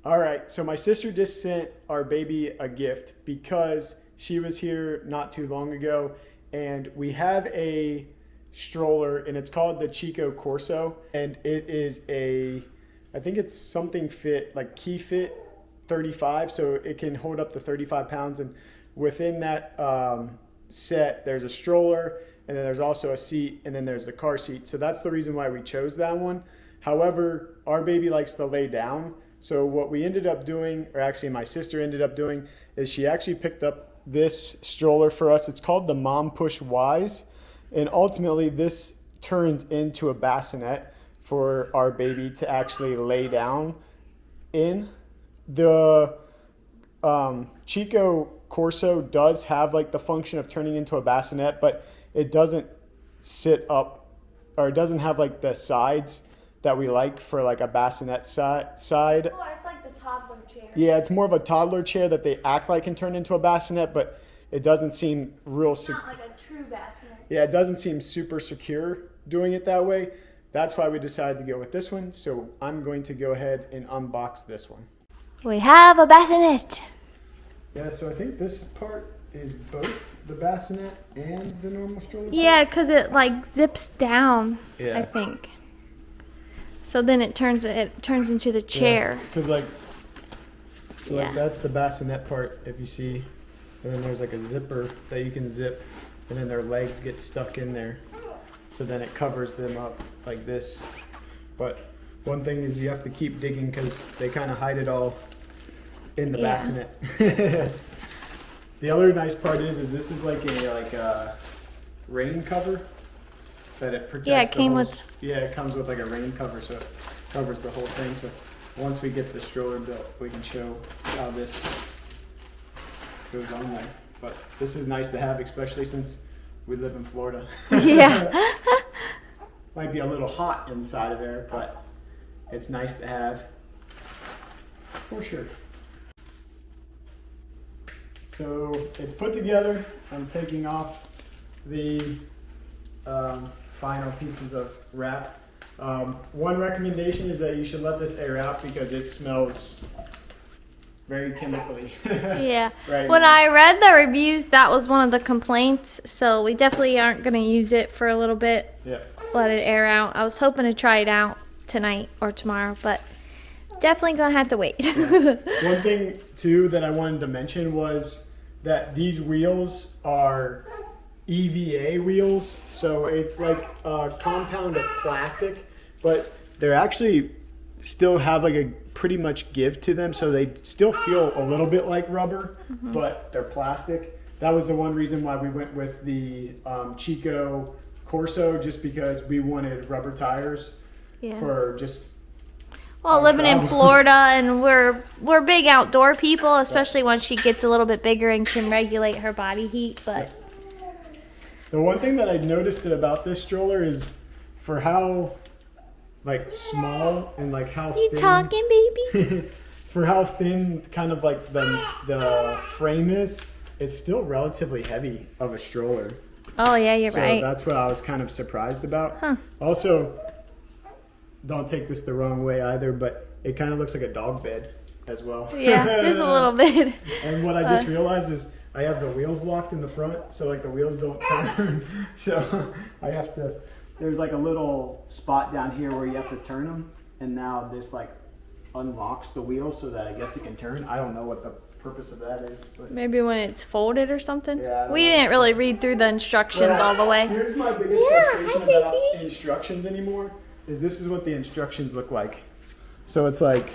All right, so my sister just sent our baby a gift because she was here not too long ago, and we have a stroller, and it's called the Chico Corso, and it is I think it's something fit, like key fit 35, so it can hold up to 35 pounds, and within that set, there's a stroller, and then there's also a seat, and then there's the car seat. So that's the reason why we chose that one. However, our baby likes to lay down. So what we ended up doing, or actually my sister ended up doing, is she actually picked up this stroller for us. It's called the Mom Push Wise. And ultimately this turns into a bassinet for our baby to actually lay down in. The Chico Corso does have like the function of turning into a bassinet, but it doesn't sit up, or it doesn't have like the sides that we like for like a bassinet side. Oh, it's like the toddler chair. Yeah, it's more of a toddler chair that they act like can turn into a bassinet, but it doesn't seem real Not like a true bassinet. Yeah, it doesn't seem super secure doing it that way. That's why we decided to go with this one. So I'm going to go ahead and unbox this one. We have a bassinet. Yeah, so I think this part is both the bassinet and the normal stroller. Yeah, because it like zips down, Yeah. I think. So then it turns into the chair. Because like Yeah. that's the bassinet part, if you see. And then there's like a zipper that you can zip, and then their legs get stuck in there. So then it covers them up like this. But one thing is you have to keep digging because they kind of hide it all in the bassinet. The other nice part is this is like a rain cover that it protects. Yeah, it came with. Yeah, it comes with like a rain cover, so it covers the whole thing. So once we get the stroller built, we can show how this goes on there. But this is nice to have, especially since we live in Florida. Yeah. Might be a little hot inside of there, but it's nice to have for sure. So it's put together. I'm taking off the final pieces of wrap. One recommendation is that you should let this air out because it smells very chemically. Yeah. Right When now. I read the reviews, that was one of the complaints. So we definitely aren't going to use it for a little bit. Yeah. Let it air out. I was hoping to try it out tonight or tomorrow, but definitely going to have to wait. One thing too that I wanted to mention was that these wheels are EVA wheels, so it's like a compound of plastic, but they're actually still have like a pretty much give to them, so they still feel a little bit like rubber, but they're plastic. That was the one reason why we went with the Chico Corso, just because we wanted rubber tires for just. Well, living in Florida, and we're big outdoor people, especially once she gets a little bit bigger and can regulate her body heat. But the one thing that I noticed about this stroller is for how like small and like how you thin, talking, baby? for how thin kind of like the frame is, it's still relatively heavy of a stroller. Oh yeah, you're So right. that's what I was kind of surprised about. Huh. Also, don't take this the wrong way either, but it kind of looks like a dog bed as well. Yeah, just a little bit. And what I just realized is I have the wheels locked in the front, so like the wheels don't turn. So I have to, there's like a little spot down here where you have to turn them, and now this like unlocks the wheel so that I guess it can turn. I don't know what the purpose of that is, but Maybe when it's folded or something. Yeah, I don't We know. didn't really read through the instructions all the way. Here's my biggest Yeah, frustration hi, about baby. instructions anymore is this is what the instructions look like. So it's like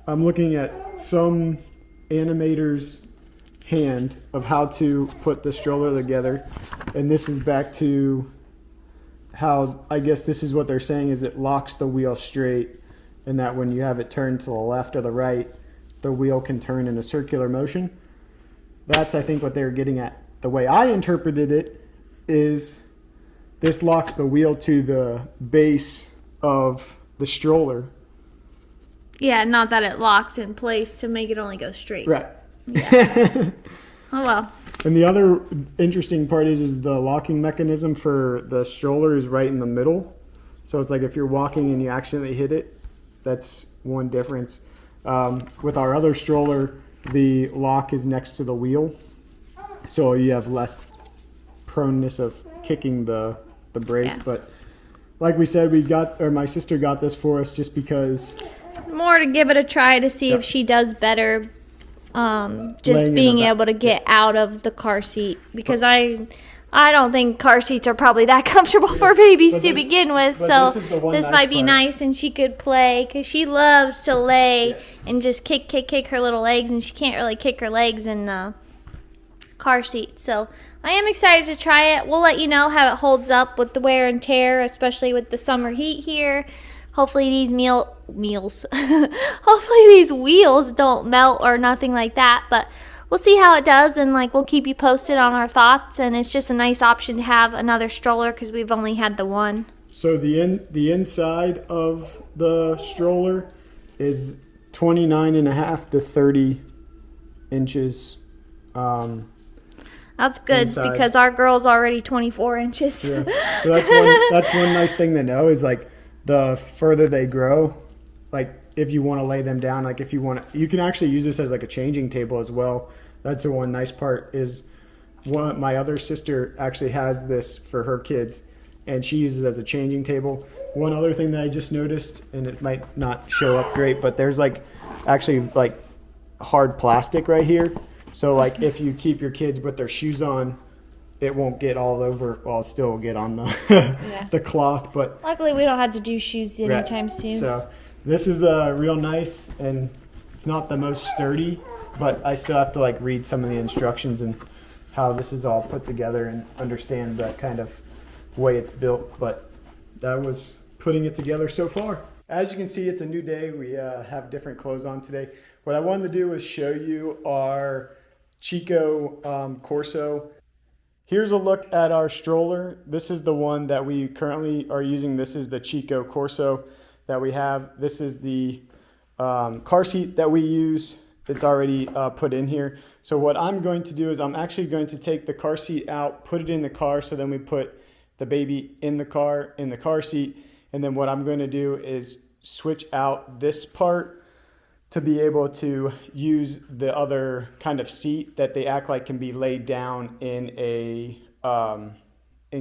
I'm looking at some animator's hand of how to put the stroller together, and this is back to how I guess this is what they're saying is it locks the wheel straight, and that when you have it turned to the left or the right, the wheel can turn in a circular motion. That's I think what they were getting at. The way I interpreted it is this locks the wheel to the base of the stroller. Yeah, not that it locks in place to make it only go straight. Right. Oh well. And the other interesting part is the locking mechanism for the stroller is right in the middle. So it's like if you're walking and you accidentally hit it, that's one difference. With our other stroller, the lock is next to the wheel, so you have less proneness of kicking the brake. Yeah. But like we said, my sister got this for us just because More to give it a try to see Yep. if she does better. Just Laying in being the back. able to get out of the car seat, because I don't think car seats are probably that comfortable for babies But to this- begin with. but So this is the one this nice might be part. nice, and she could play because she loves to lay Yeah. and just kick her little legs, and she can't really kick her legs in the car seat. So I am excited to try it. We'll let you know how it holds up with the wear and tear, especially with the summer heat here. Hopefully these hopefully these wheels don't melt or nothing like that, but we'll see how it does, and we'll keep you posted on our thoughts. And it's just a nice option to have another stroller because we've only had the one. So the inside of the stroller is 29.5 to 30 inches. That's good Inside. because our girl's already 24 inches. Yeah. So that's one nice thing to know is the further they grow, if you want to lay them down, if you want to, you can actually use this as a changing table as well. That's the one nice part is my other sister actually has this for her kids, and she uses it as a changing table. One other thing that I just noticed, and it might not show up great, but there's actually hard plastic right here. So if you keep your kids with their shoes on, it won't get all over. Well, it still will get on the the cloth, but Luckily, we don't have to do shoes anytime soon. so this is real nice, and it's not the most sturdy, but I still have to read some of the instructions and how this is all put together and understand the kind of way it's built. But that was putting it together so far. As you can see, it's a new day. We have different clothes on today. What I wanted to do was show you our Chico Corso. Here's a look at our stroller. This is the one that we currently are using. This is the Chico Corso that we have. This is the car seat that we use. It's already put in here. So what I'm going to do is I'm actually going to take the car seat out, put it in the car, so then we put the baby in the car seat. And then what I'm going to do is switch out this part to be able to use the other kind of seat that they act like can be laid down in in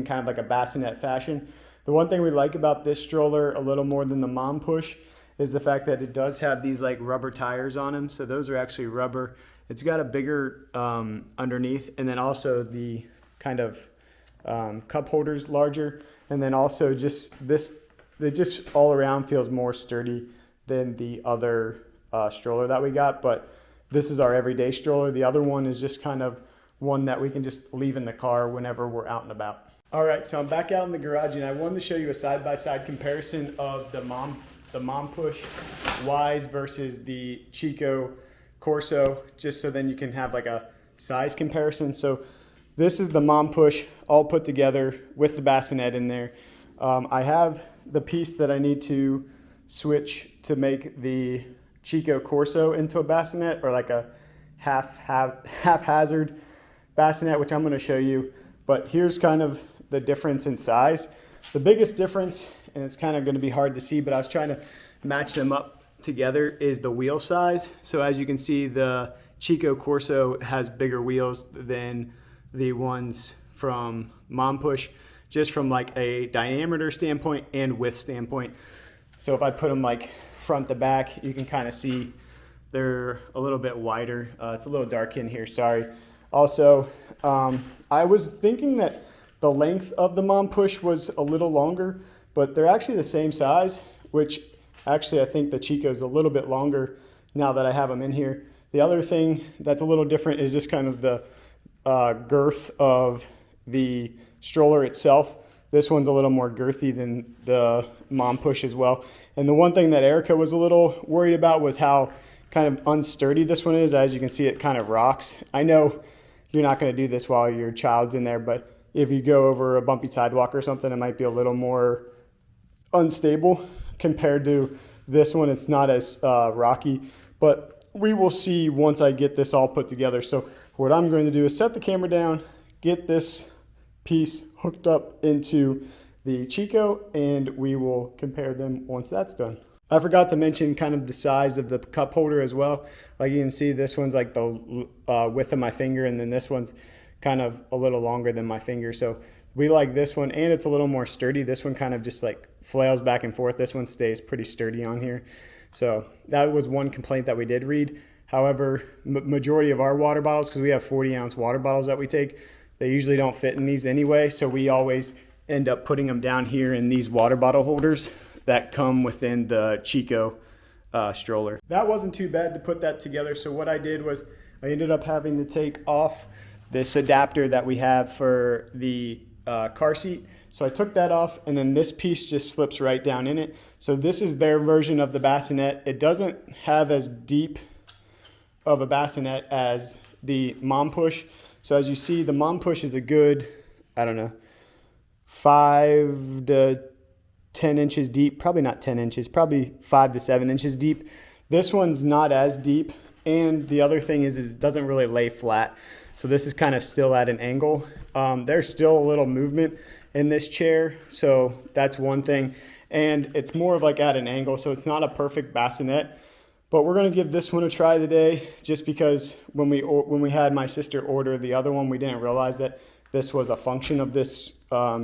kind of a bassinet fashion. The one thing we like about this stroller a little more than the mom push is the fact that it does have these rubber tires on them. So those are actually rubber. It's got a bigger underneath, and then also the kind of cup holders larger, and then also just this, it just all around feels more sturdy than the other stroller that we got. But this is our everyday stroller. The other one is just kind of one that we can just leave in the car whenever we're out and about. All right, so I'm back out in the garage, and I wanted to show you a side-by-side comparison of the mom push Wise versus the Chico Corso, just so then you can have a size comparison. So this is the mom push all put together with the bassinet in there. I have the piece that I need to switch to make the Chico Corso into a bassinet, or a haphazard bassinet, which I'm going to show you. But here's kind of the difference in size. The biggest difference, and it's kind of going to be hard to see, but I was trying to match them up together, is the wheel size. So as you can see, the Chico Corso has bigger wheels than the ones from Mom Push, just from a diameter standpoint and width standpoint. So if I put them front to back, you can kind of see they're a little bit wider. It's a little dark in here, sorry. Also, I was thinking that the length of the Mom Push was a little longer, but they're actually the same size, which actually I think the Chico's a little bit longer now that I have them in here. The other thing that's a little different is just kind of the girth of the stroller itself. This one's a little more girthy than the Mom Push as well. And the one thing that Erica was a little worried about was how kind of unsturdy this one is. As you can see, it kind of rocks. I know you're not going to do this while your child's in there, but if you go over a bumpy sidewalk or something, it might be a little more unstable compared to this one. It's not as rocky, but we will see once I get this all put together. So what I'm going to do is set the camera down, get this piece hooked up into the Chico, and we will compare them once that's done. I forgot to mention kind of the size of the cup holder as well. Like you can see, this one's like the width of my finger, and then this one's kind of a little longer than my finger. So we like this one, and it's a little more sturdy. This one kind of just like flails back and forth. This one stays pretty sturdy on here. So that was one complaint that we did read. However, majority of our water bottles, because we have 40-ounce water bottles that we take, they usually don't fit in these anyway. So we always end up putting them down here in these water bottle holders that come within the Chico stroller. That wasn't too bad to put that together. So what I did was I ended up having to take off this adapter that we have for the car seat. So I took that off, and then this piece just slips right down in it. So this is their version of the bassinet. It doesn't have as deep of a bassinet as the mom push. So as you see, the mom push is a good, I don't know, 5 to 10 inches deep. Probably not 10 inches, probably 5 to 7 inches deep. This one's not as deep. And the other thing is it doesn't really lay flat. So this is kind of still at an angle. There's still a little movement in this chair. So that's one thing. And it's more of like at an angle. So it's not a perfect bassinet. But we're going to give this one a try today, just because when we had my sister order the other one, we didn't realize that this was a function of this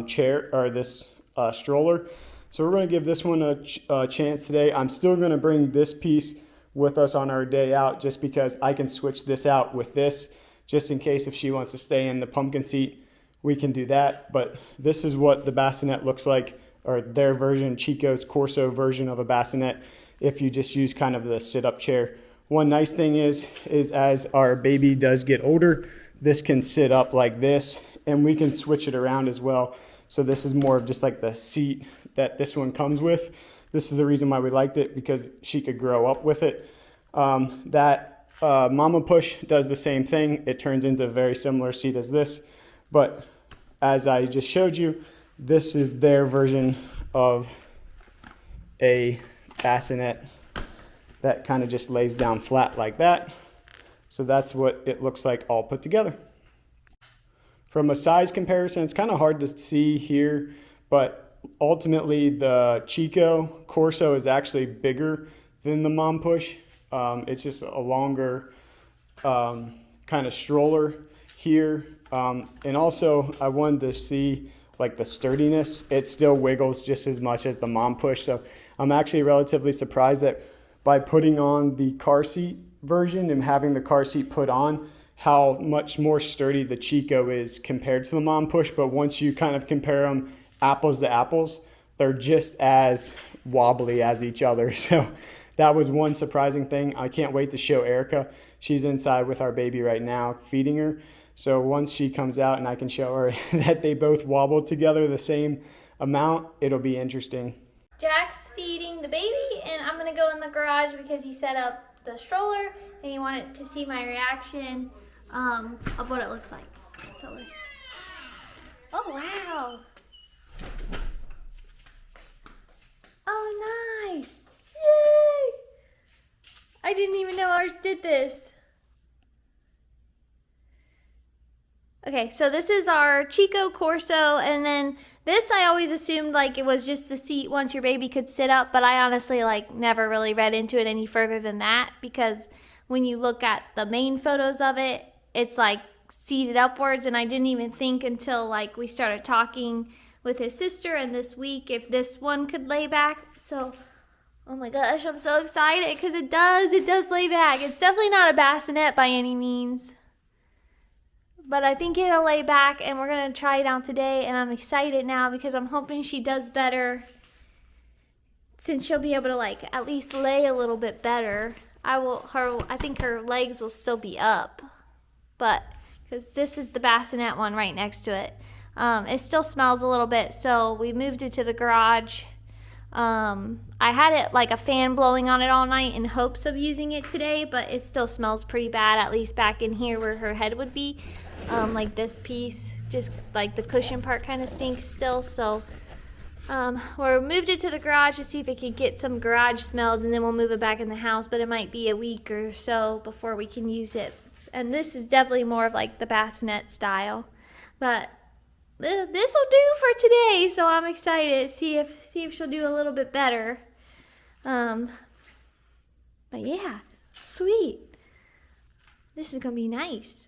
chair or this stroller. So we're going to give this one a chance today. I'm still going to bring this piece with us on our day out, just because I can switch this out with this, just in case if she wants to stay in the pumpkin seat, we can do that. But this is what the bassinet looks like, or their version, Chico's Corso version of a bassinet, if you just use kind of the sit-up chair. One nice thing is as our baby does get older, this can sit up like this, and we can switch it around as well. So this is more of just like the seat that this one comes with. This is the reason why we liked it, because she could grow up with it. That Mama Push does the same thing. It turns into a very similar seat as this. But as I just showed you, this is their version of a bassinet that kind of just lays down flat like that. So that's what it looks like all put together. From a size comparison, it's kind of hard to see here, but ultimately the Chico Corso is actually bigger than the Mom Push. It's just a longer kind of stroller here. And also I wanted to see like the sturdiness. It still wiggles just as much as the Mom Push. So I'm actually relatively surprised that by putting on the car seat version and having the car seat put on, how much more sturdy the Chico is compared to the Mom Push. But once you kind of compare them apples to apples, they're just as wobbly as each other. So that was one surprising thing. I can't wait to show Erica. She's inside with our baby right now, feeding her. So once she comes out and I can show her that they both wobble together the same amount, it'll be interesting. Jack's feeding the baby, and I'm going to go in the garage because he set up the stroller and he wanted to see my reaction of what it looks like. So let's... Oh, wow. Oh, nice. Yay! I didn't even know ours did this. Okay, so this is our Chico Corso, and then this I always assumed like it was just the seat once your baby could sit up, but I honestly like never really read into it any further than that, because when you look at the main photos of it, it's like seated upwards, and I didn't even think until like we started talking with his sister and this week if this one could lay back. So, oh my gosh, I'm so excited because it does lay back. It's definitely not a bassinet by any means, but I think it'll lay back, and we're going to try it out today, and I'm excited now because I'm hoping she does better, since she'll be able to like at least lay a little bit better. I think her legs will still be up, but because this is the bassinet one right next to it. It still smells a little bit, so we moved it to the garage. I had it like a fan blowing on it all night in hopes of using it today, but it still smells pretty bad, at least back in here where her head would be. Like this piece, just like the cushion part kind of stinks still. So we moved it to the garage to see if it could get some garage smells, and then we'll move it back in the house, but it might be a week or so before we can use it. And this is definitely more of like the bassinet style, but this will do for today. So I'm excited to see if she'll do a little bit better. But yeah, sweet. This is gonna be nice.